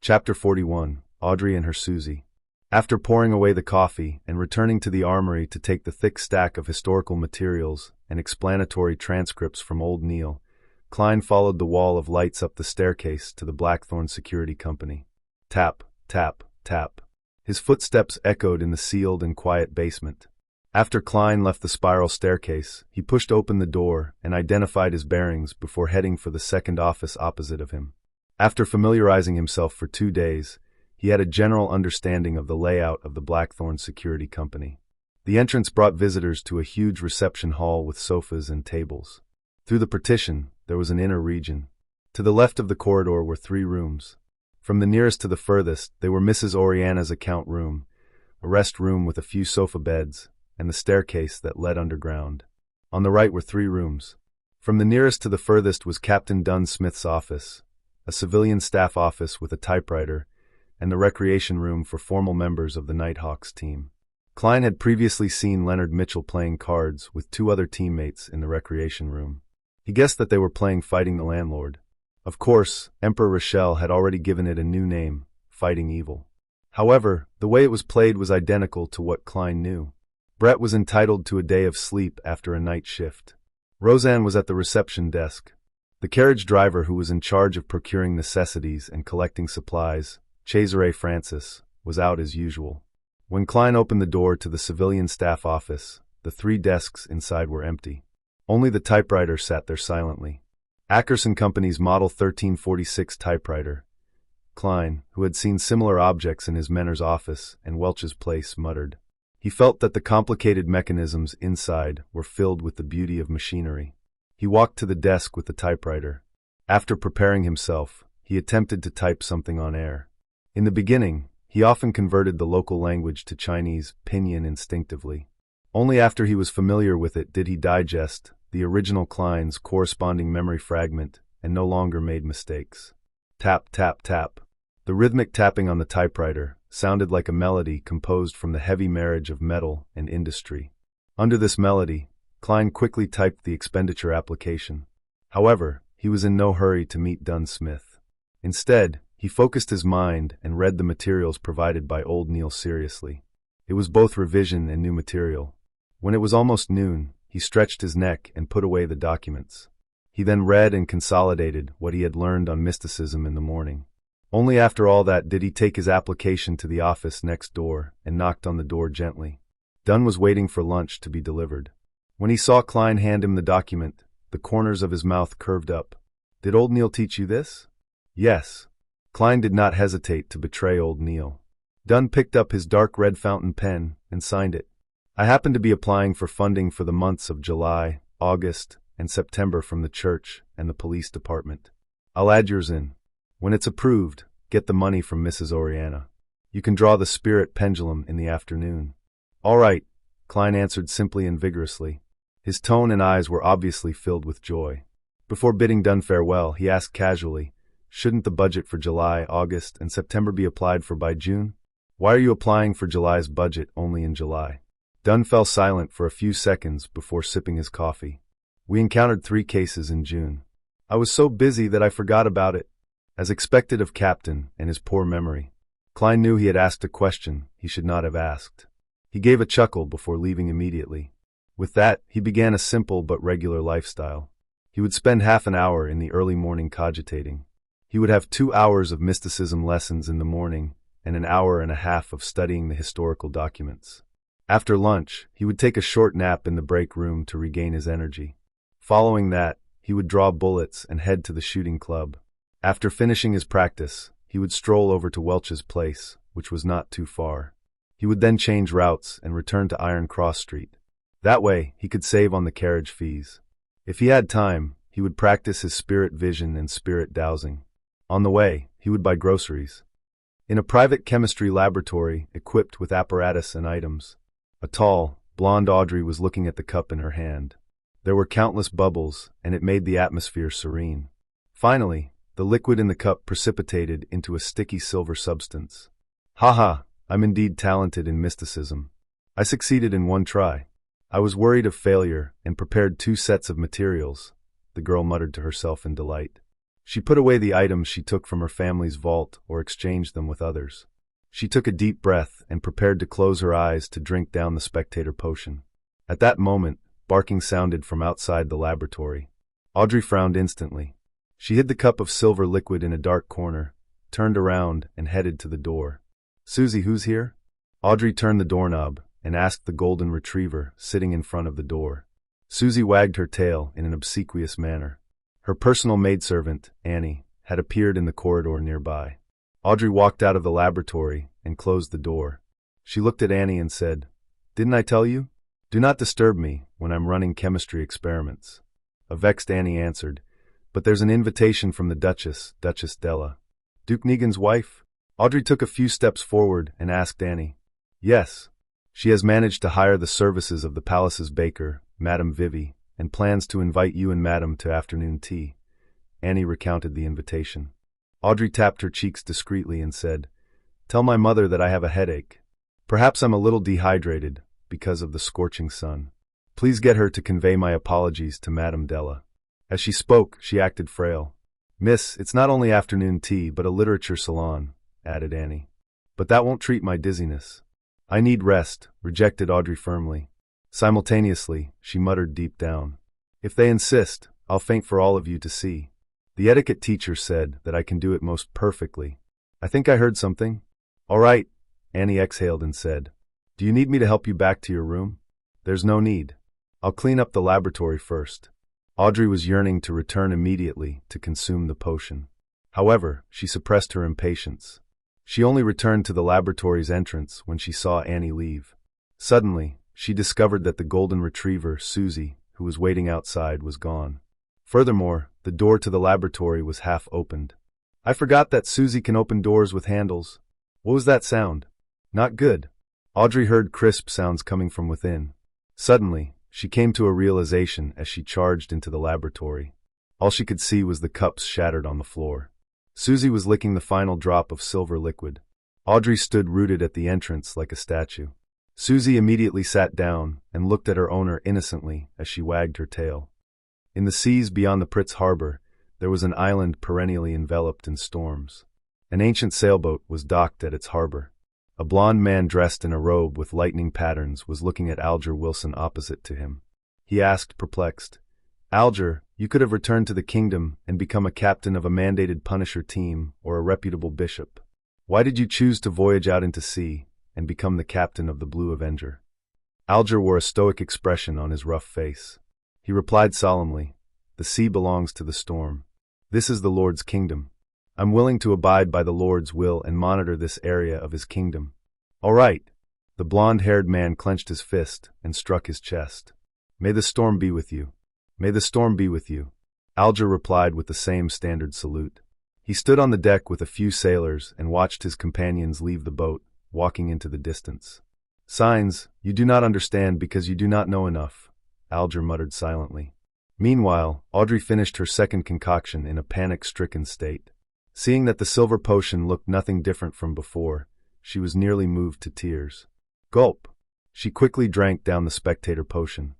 Chapter 41, Audrey and her Susie. After pouring away the coffee and returning to the armory to take the thick stack of historical materials and explanatory transcripts from old Neil, Klein followed the wall of lights up the staircase to the Blackthorn Security Company. Tap, tap, tap. His footsteps echoed in the sealed and quiet basement. After Klein left the spiral staircase, he pushed open the door and identified his bearings before heading for the second office opposite of him. After familiarizing himself for 2 days, he had a general understanding of the layout of the Blackthorn Security Company. The entrance brought visitors to a huge reception hall with sofas and tables. Through the partition, there was an inner region. To the left of the corridor were 3 rooms. From the nearest to the furthest, they were Mrs. Oriana's account room, a rest room with a few sofa beds, and the staircase that led underground. On the right were 3 rooms. From the nearest to the furthest was Captain Dunn Smith's office, a civilian staff office with a typewriter, and the recreation room for formal members of the Nighthawks team. Klein had previously seen Leonard Mitchell playing cards with 2 other teammates in the recreation room. He guessed that they were playing Fighting the Landlord. Of course, Emperor Rochelle had already given it a new name, Fighting Evil. However, the way it was played was identical to what Klein knew. Brett was entitled to a day of sleep after a night shift. Roseanne was at the reception desk. The carriage driver who was in charge of procuring necessities and collecting supplies, Cesare Francis, was out as usual. When Klein opened the door to the civilian staff office, the 3 desks inside were empty. Only the typewriter sat there silently. Ackerson Company's Model 1346 typewriter. Klein, who had seen similar objects in his Menner's office and Welch's place, muttered. He felt that the complicated mechanisms inside were filled with the beauty of machinery. He walked to the desk with the typewriter. After preparing himself, he attempted to type something on air. In the beginning, he often converted the local language to Chinese pinyin instinctively. Only after he was familiar with it did he digest the original Klein's corresponding memory fragment and no longer made mistakes. Tap, tap, tap. The rhythmic tapping on the typewriter sounded like a melody composed from the heavy marriage of metal and industry. Under this melody, Klein quickly typed the expenditure application. However, he was in no hurry to meet Dunn Smith. Instead, he focused his mind and read the materials provided by old Neil seriously. It was both revision and new material. When it was almost noon, he stretched his neck and put away the documents. He then read and consolidated what he had learned on mysticism in the morning. Only after all that did he take his application to the office next door and knocked on the door gently. Dunn was waiting for lunch to be delivered. When he saw Klein hand him the document, the corners of his mouth curved up. "Did old Neil teach you this?" "Yes." Klein did not hesitate to betray old Neil. Dunn picked up his dark red fountain pen and signed it. "I happen to be applying for funding for the months of July, August, and September from the church and the police department. I'll add yours in. When it's approved, get the money from Mrs. Oriana. You can draw the spirit pendulum in the afternoon." "All right," Klein answered simply and vigorously. His tone and eyes were obviously filled with joy. Before bidding Dunn farewell, he asked casually, "Shouldn't the budget for July, August, and September be applied for by June? Why are you applying for July's budget only in July?" Dunn fell silent for a few seconds before sipping his coffee. "We encountered 3 cases in June. I was so busy that I forgot about it." As expected of Captain and his poor memory, Klein knew he had asked a question he should not have asked. He gave a chuckle before leaving immediately. With that, he began a simple but regular lifestyle. He would spend half an hour in the early morning cogitating. He would have 2 hours of mysticism lessons in the morning and an hour and a half of studying the historical documents. After lunch, he would take a short nap in the break room to regain his energy. Following that, he would draw bullets and head to the shooting club. After finishing his practice, he would stroll over to Welch's place, which was not too far. He would then change routes and return to Iron Cross Street. That way, he could save on the carriage fees. If he had time, he would practice his spirit vision and spirit dowsing. On the way, he would buy groceries. In a private chemistry laboratory equipped with apparatus and items, a tall, blonde Audrey was looking at the cup in her hand. There were countless bubbles, and it made the atmosphere serene. Finally, the liquid in the cup precipitated into a sticky silver substance. "Ha, I'm indeed talented in mysticism. I succeeded in 1 try. I was worried of failure and prepared 2 sets of materials," the girl muttered to herself in delight. She put away the items she took from her family's vault or exchanged them with others. She took a deep breath and prepared to close her eyes to drink down the spectator potion. At that moment, barking sounded from outside the laboratory. Audrey frowned instantly. She hid the cup of silver liquid in a dark corner, turned around, and headed to the door. "Susie, who's here?" Audrey turned the doorknob and asked the golden retriever sitting in front of the door. Susie wagged her tail in an obsequious manner. Her personal maidservant, Annie, had appeared in the corridor nearby. Audrey walked out of the laboratory and closed the door. She looked at Annie and said, "Didn't I tell you? Do not disturb me when I'm running chemistry experiments." A vexed Annie answered, "But there's an invitation from the Duchess Della." "Duke Negan's wife?" Audrey took a few steps forward and asked Annie. "Yes. She has managed to hire the services of the palace's baker, Madame Vivi, and plans to invite you and Madame to afternoon tea." Annie recounted the invitation. Audrey tapped her cheeks discreetly and said, "Tell my mother that I have a headache. Perhaps I'm a little dehydrated because of the scorching sun. Please get her to convey my apologies to Madame Della." As she spoke, she acted frail. "Miss, it's not only afternoon tea but a literature salon," added Annie. "But that won't treat my dizziness." "I need rest," rejected Audrey firmly. Simultaneously, she muttered deep down, "If they insist, I'll faint for all of you to see. The etiquette teacher said that I can do it most perfectly. I think I heard something." "All right," Annie exhaled and said, "Do you need me to help you back to your room?" "There's no need. I'll clean up the laboratory first." Audrey was yearning to return immediately to consume the potion. However, she suppressed her impatience. She only returned to the laboratory's entrance when she saw Annie leave. Suddenly, she discovered that the golden retriever, Susie, who was waiting outside, was gone. Furthermore, the door to the laboratory was half opened. "I forgot that Susie can open doors with handles. What was that sound? Not good." Audrey heard crisp sounds coming from within. Suddenly, she came to a realization as she charged into the laboratory. All she could see was the cups shattered on the floor. Susie was licking the final drop of silver liquid. Audrey stood rooted at the entrance like a statue. Susie immediately sat down and looked at her owner innocently as she wagged her tail. In the seas beyond the Pritz harbor, there was an island perennially enveloped in storms. An ancient sailboat was docked at its harbor. A blond man dressed in a robe with lightning patterns was looking at Alger Wilson opposite to him. He asked, perplexed, "Alger, you could have returned to the kingdom and become a captain of a mandated Punisher team or a reputable bishop. Why did you choose to voyage out into sea and become the captain of the Blue Avenger?" Alger wore a stoic expression on his rough face. He replied solemnly, "The sea belongs to the storm. This is the Lord's kingdom. I'm willing to abide by the Lord's will and monitor this area of his kingdom." "All right." The blonde-haired man clenched his fist and struck his chest. "May the storm be with you. May the storm be with you." Alger replied with the same standard salute. He stood on the deck with a few sailors and watched his companions leave the boat, walking into the distance. "Signs, you do not understand because you do not know enough," Alger muttered silently. Meanwhile, Audrey finished her second concoction in a panic-stricken state. Seeing that the silver potion looked nothing different from before, she was nearly moved to tears. Gulp! She quickly drank down the spectator potion.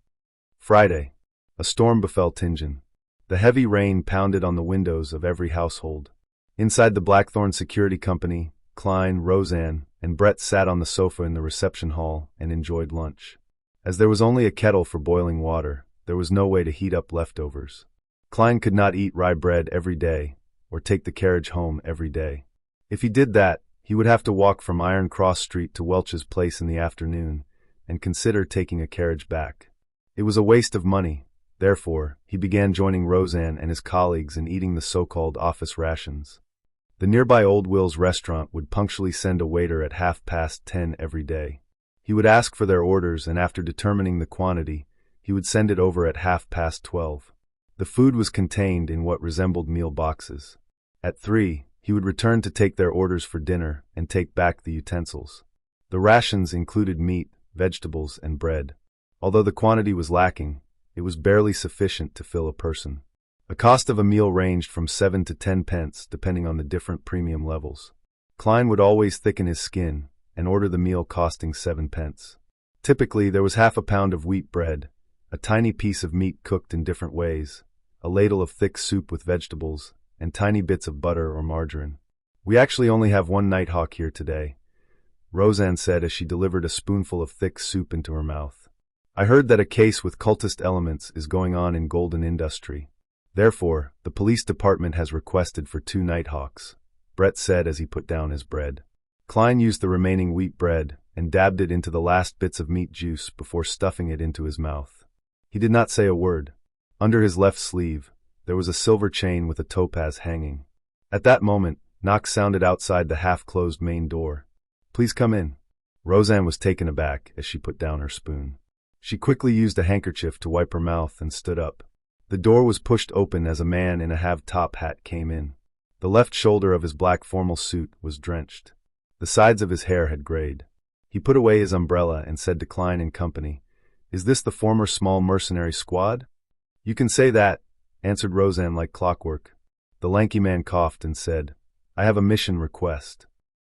Friday. A storm befell Tingen. The heavy rain pounded on the windows of every household. Inside the Blackthorn Security Company, Klein, Roseanne, and Brett sat on the sofa in the reception hall and enjoyed lunch. As there was only a kettle for boiling water, there was no way to heat up leftovers. Klein could not eat rye bread every day, or take the carriage home every day. If he did that, he would have to walk from Iron Cross Street to Welch's place in the afternoon, and consider taking a carriage back. It was a waste of money. Therefore, he began joining Roseanne and his colleagues in eating the so-called office rations. The nearby Old Will's restaurant would punctually send a waiter at 10:30 every day. He would ask for their orders, and after determining the quantity, he would send it over at 12:30. The food was contained in what resembled meal boxes. At 3, he would return to take their orders for dinner and take back the utensils. The rations included meat, vegetables, and bread. Although the quantity was lacking, it was barely sufficient to fill a person. The cost of a meal ranged from 7 to 10 pence, depending on the different premium levels. Klein would always thicken his skin and order the meal costing 7 pence. Typically, there was half a pound of wheat bread, a tiny piece of meat cooked in different ways, a ladle of thick soup with vegetables, and tiny bits of butter or margarine. "We actually only have one nighthawk here today," Roseanne said as she delivered a spoonful of thick soup into her mouth. "I heard that a case with cultist elements is going on in Golden Industry. Therefore, the police department has requested for 2 nighthawks," Brett said as he put down his bread. Klein used the remaining wheat bread and dabbed it into the last bits of meat juice before stuffing it into his mouth. He did not say a word. Under his left sleeve, there was a silver chain with a topaz hanging. At that moment, knocks sounded outside the half-closed main door. "Please come in." Roseanne was taken aback as she put down her spoon. She quickly used a handkerchief to wipe her mouth and stood up. The door was pushed open as a man in a half-top hat came in. The left shoulder of his black formal suit was drenched. The sides of his hair had grayed. He put away his umbrella and said to Klein and company, "Is this the former small mercenary squad?" "You can say that," answered Roseanne like clockwork. The lanky man coughed and said, "I have a mission request."